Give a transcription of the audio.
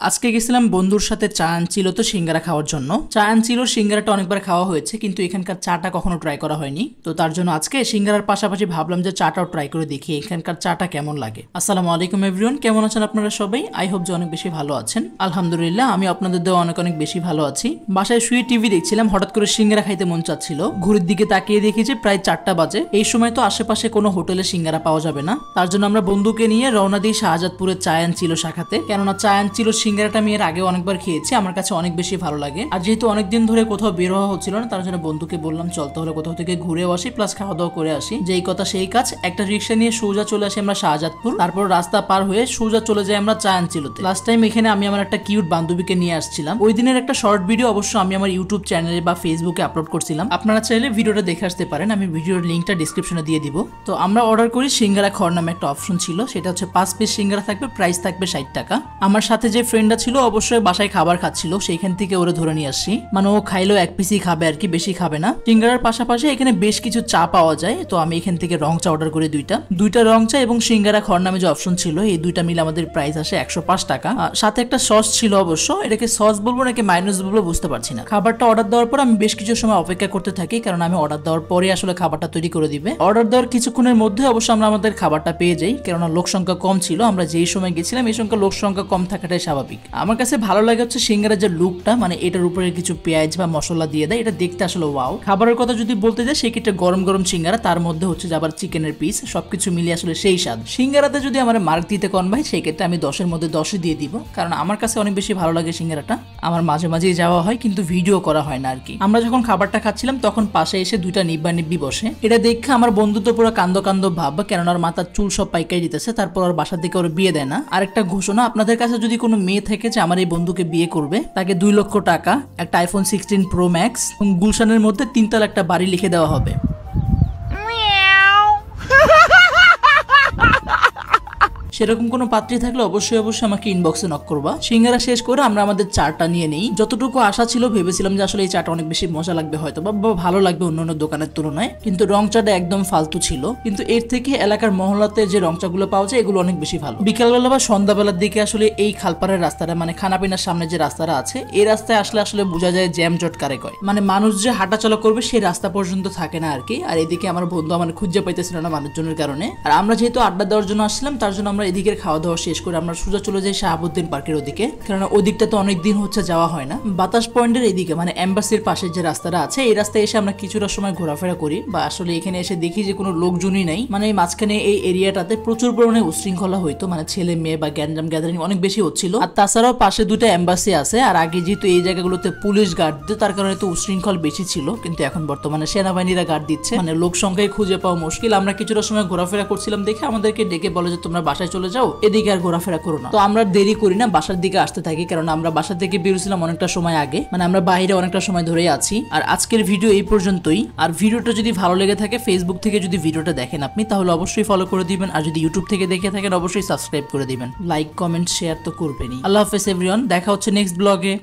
আজকে গেছিলাম বন্ধুর সাথে চা আনছিল তো সিঙ্গারা খাওয়ার জন্য। চা আনছিল, সিঙ্গারাটা অনেকবার খাওয়া হয়েছে কিন্তু এখানকার চাটা কখনো ট্রাই করা হয়নি। তো তার জন্য আজকে সিঙ্গারার পাশাপাশি ভাবলাম যে চাটাও ট্রাই করে দেখি এখানকার চাটা কেমন লাগে। আসসালামু আলাইকুম এভরিওয়ান, কেমন আছেন আপনারা সবাই? আই হোপ যে অনেক বেশি ভালো আছেন। আলহামদুলিল্লাহ আমি আপনাদের দেওয়া অনেক অনেক বেশি ভালো আছি। বাসায় শুয়ে টিভি দেখছিলাম, হঠাৎ করে সিঙ্গারা খাইতে মন চাচ্ছিল। ঘড়ির দিকে তাকিয়ে দেখি যে প্রায় 4টা বাজে। এই সময় তো আশেপাশে কোনো হোটেলে সিঙ্গারা পাওয়া যাবে না, তার জন্য আমরা বন্ধুকে নিয়ে রওনা দিই শাহজাদপুরে চা আনছিল শাখাতে। কেননা চা আনছিল সিঙ্গারাটা আমি এর আগে অনেকবার খেয়েছি, আমার কাছে অনেক বেশি ভালো লাগে। আর যেহেতু অনেকদিন ধরে কোথাও বের হওয়া হচ্ছিল না, তার জন্য বন্ধুকে বললাম চল তাহলে কোথাও থেকে ঘুরেও আসি প্লাস খাওয়া দাওয়া করে আসি। যেই কথা সেই কাজ, একটা রিক্সা নিয়ে সোজা চলে আসি আমরা শাহজাদপুর। তারপর রাস্তা পার হয়ে সোজা চলে যাই আমরা চা আনছিলতে। লাস্ট টাইম এখানে আমি আমার একটা কিউট বান্ধবীকে নিয়ে আসছিলাম। ওই দিনের একটা শর্ট ভিডিও অবশ্য আমি আমার ইউটিউব চ্যানেলে বা ফেসবুকে আপলোড করছিলাম, আপনারা চাইলে ভিডিওটা দেখে আসতে পারেন, আমি ভিডিওর লিঙ্কটা ডিসক্রিপশনে দিয়ে দিব। তো আমরা অর্ডার করি সিঙ্গারা খাওয়ার নামে একটা অপশন ছিল, সেটা হচ্ছে 5 পিস সিঙ্গারা থাকবে, প্রাইস থাকবে 60 টাকা। আমার সাথে যে ফ্রেন্ডটা ছিল অবশ্যই বাসায় খাবার খাচ্ছিল, সেইখান থেকে ওরে ধরে নিয়ে আসছি। মানে ও খাইলেও 1 পিসই খাবে আর কি, বেশি খাবে না। সিঙ্গারার পাশাপাশি এখানে বেশ কিছু চা পাওয়া যায়, তো আমি এখান থেকে রং চা অর্ডার করি দুইটা রং চা এবং সিঙ্গারা খাওয়ার নামে যে অপশন ছিল, এই দুইটা মিলে আমাদের প্রাইস আসে 105 টাকা। সাথে একটা সস ছিল, অবশ্য এটাকে সস বলবো নাকি মাইনাস বলবো বুঝতে পারছি না। খাবারটা অর্ডার দেওয়ার পর আমি বেশ কিছু সময় অপেক্ষা করতে থাকি, কারণ আমি অর্ডার দেওয়ার পরে আসলে খাবারটা তৈরি করে দিবে। অর্ডার দেওয়ার কিছুক্ষণের মধ্যে অবশ্য আমরা আমাদের খাবারটা পেয়ে যাই, কেননা লোক সংখ্যা কম ছিল। আমরা যেই সময় গেছিলাম এই সংখ্যা লোক সংখ্যা কম থাকাটাই স্বাভাবিক। আমার কাছে ভালো লাগে হচ্ছে সিঙ্গারার যে লুকটা, মানে এটার উপরে কিছু পেঁয়াজ বা মশলা দিয়ে দেয়, এটা দেখতে আসলে ওয়াও। খাবারের কথা যদি বলতে যাই সেক্ষেত্রে গরম গরম সিঙ্গারা, তার মধ্যে হচ্ছে আবার চিকেনের পিস, সবকিছু মিলিয়ে আসলে সেই স্বাদ। সিঙ্গারাতে যদি আমার মার্ক দিতে কন ভাই, সেই ক্ষেত্রে আমি 10-এর মধ্যে 10ই দিয়ে দিব, কারণ আমার কাছে অনেক বেশি ভালো লাগে সিঙ্গারাটা। আমার মাঝে মাঝেই যাওয়া হয় কিন্তু ভিডিও করা হয় না আর কি। আমরা যখন খাবারটা খাচ্ছিলাম তখন পাশে এসে দুইটা নিব্বা নিব্বি বসে। এটা দেখে আমার বন্ধু তো পুরো কান্দ কান্দ ভাব, কেননা ওর মাথার চুল সব পাইকাই দিতেছে। তারপর ওর বাসা থেকে ওর বিয়ে দেয় না। আর একটা ঘোষণা, আপনাদের কাছে যদি কোনো মেয়ে থেকে যে আমার এই বন্ধুকে বিয়ে করবে, তাকে 2 লক্ষ টাকা, একটা iPhone 16 Pro Max এবং গুলশানের মধ্যে 3 তলা একটা বাড়ি লিখে দেওয়া হবে। সেরকম কোনো পাত্রী থাকলে অবশ্যই আমাকে ইনবক্সে নক করবা। সিঙ্গারা শেষ করে আমরা আমাদের চাটা নিয়ে নেই। যতটুকু আশা ছিল ভেবেছিলাম যে আসলে এই চাটা অনেক বেশি মজা লাগবে হয়তো বা ভালো লাগবে অন্যান্য দোকানের তুলনায়, কিন্তু রং চাটা একদম ফালতু ছিল। কিন্তু এর থেকে এলাকার মহল্লাতে যে রং চাগুলো পাওয়া যায় এগুলো অনেক বেশি ভালো। বিকালবেলা বা সন্ধ্যাবেলার দিকে আসলে এই খালপাড়ের রাস্তাটা, মানে খানাপিনার সামনে যে রাস্তাটা আছে, এই রাস্তায় আসলে বোঝা যায় জ্যাম জট কারে কয়। মানে মানুষ যে হাঁটাচলা করবে সেই রাস্তা পর্যন্ত থাকে না আর কি। আর এদিকে আমার বন্ধু আমার খুঁজে পাইতেছিল না মানুষজনের কারণে। আর আমরা যেহেতু আড্ডা দেওয়ার জন্য আসছিলাম, তার জন্য আমরা এদিকের খাওয়া দাওয়া শেষ করে আমরা সোজা চলে যাই শাহাবুদ্দিন পার্কের ওদিকে, কারণ ওদিকটা তো অনেক দিন হচ্ছে যাওয়া হয় না। বাতাস পয়েন্টের এদিকে মানে এম্বাসির পাশে যে রাস্তাটা আছে, এই রাস্তায় এসে আমরা কিছুটা সময় ঘোরাফেরা করি, বা আসলে এখানে এসে দেখি যে কোনো লোকজনই নাই। মানে এই মাঝখানে এই এরিয়াটাতে প্রচুর পরিমাণে উশৃঙ্খলা হইতো, মানে ছেলে মেয়ে বা গ্যাঞ্জাম গ্যাদারিং অনেক বেশি হচ্ছিল। আর তাছাড়াও পাশে 2টা এম্বাসি আছে, আর আগে যেহেতু এই জায়গাগুলোতে পুলিশ গার্ড দিত তার কারণে তো উশৃঙ্খল বেশি ছিল, কিন্তু এখন বর্তমানে সেনাবাহিনীরা গার্ড দিচ্ছে, মানে লোক সংখ্যায় খুঁজে পাওয়া মুশকিল। আমরা কিছুটা সময় ঘোরাফেরা করছিলাম দেখে আমাদেরকে ডেকে বলে যে তোমরা বাসায় চলে যাও, এদিকে আর ঘোরাফেরা করো না। তো আমরা দেরি করি না, বাসার দিকে আসতে থাকি, কারণ আমরা বাসা থেকে বেরোছিলাম অনেকটা সময় আগে, মানে আমরা বাইরে অনেকটা সময় ধরেই আছি। আর আজকের ভিডিও এই পর্যন্তই। আর ভিডিওটা যদি ভালো লেগে থাকে, ফেসবুক থেকে যদি ভিডিওটা দেখেন আপনি, তাহলে অবশ্যই ফলো করে দিবেন। আর যদি ইউটিউব থেকে দেখে থাকেন অবশ্যই সাবস্ক্রাইব করে দিবেন। লাইক কমেন্ট শেয়ার তো করবেনই। আল্লাহ হাফেজ এভরিওয়ান, দেখা হচ্ছে নেক্সট ব্লগে।